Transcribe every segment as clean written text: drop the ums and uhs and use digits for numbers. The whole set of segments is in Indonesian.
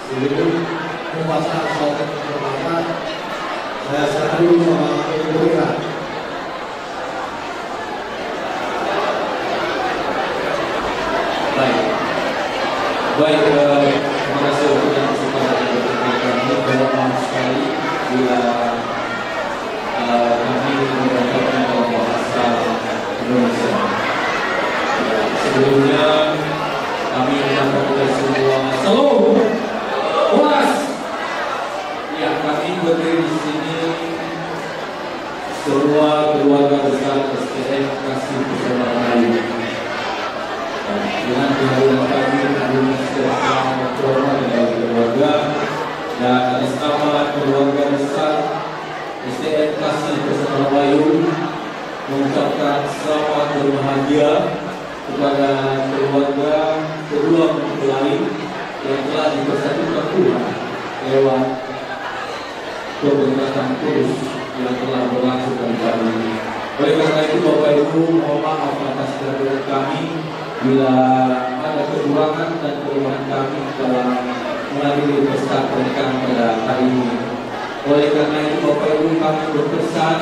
Sebelum pembahasan soal pertama, saya serahkan dulu sama Ibu Rika. Baik, terima kasih untuk yang kesempatan yang diberikan kami. Berapa sekali bila kami menggunakan bahasa Indonesia. Sebelumnya kami menyampaikan semua salam, puas. Ya, kami berdiri di sini semua keluarga besar STM Kasih Pesona Melayu. Dengan kehadiran kami sebelum setiap program dari keluarga dan atas nama keluarga besar STM Kasih Pesona Melayu mengucapkan selamat berbahagia kepada keluarga kedua mempelai yang telah dipersatukan Tuhan lewat pembentangan kudus yang telah berlangsung kali ini. Oleh karena itu Bapak Ibu, mohon maaf atas kehadiran kami bila ada kekurangan dan kelemahan kami dalam menghadiri pesta pernikahan pada hari ini. Oleh karena itu Bapak Ibu, kami berpesan,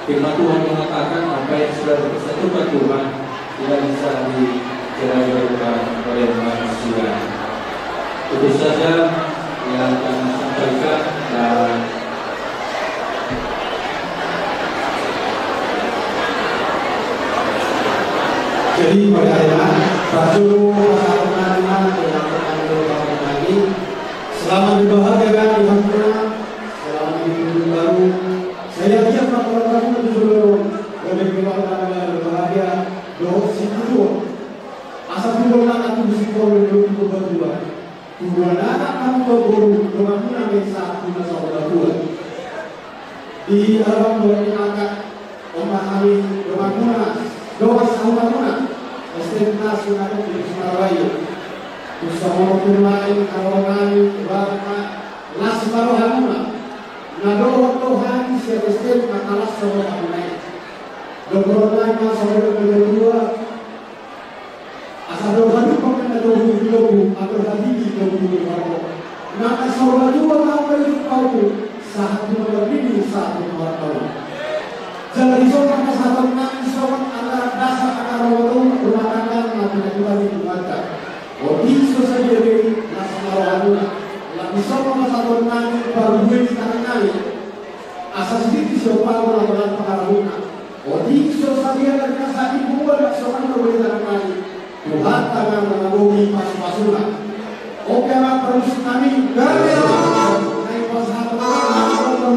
firman Tuhan mengatakan apa yang sudah dipersatukan Tuhan tidak bisa dicerai-beraikan oleh manusia. Itu saja yang kami sampaikan dan jadi pada baju pasangan yang berkandung lagi selamat berbahagia di Hampura, selamat di hidup baru. Saya yakin kamu itu dulu lebih keluarga berbahagia doa situ. Asal dulu anak itu sekolah dulu berdua. Dua anak kamu berburu dengan nama satu saudara dua. Di dalam berangkat memahami bagaimana doa saudara STMK Sungai di Surabaya. Bersama pemain kawangan warna las barohanuna. Nado Tuhan siapa STMK kalah saudara pemain. Dobronai saudara kedua. Asal doa itu pakai doa atau hati doa. Maka saudara dua kau kau satu nomor ini satu nomor kau. Jadi soal kesatuan kami soal antara dasar akar waktu rumah tangga nanti kita dibaca. Oh itu saja dari nasional anu. Lagi soal kesatuan kami baru dua kita kenali. Asal sedikit siapa melakukan pengaruhnya. Oh itu saja dari kasar ibu ada soal berbeda kenali. Tuhan tangan mengagungi pas-pasukan. Oke, terus kami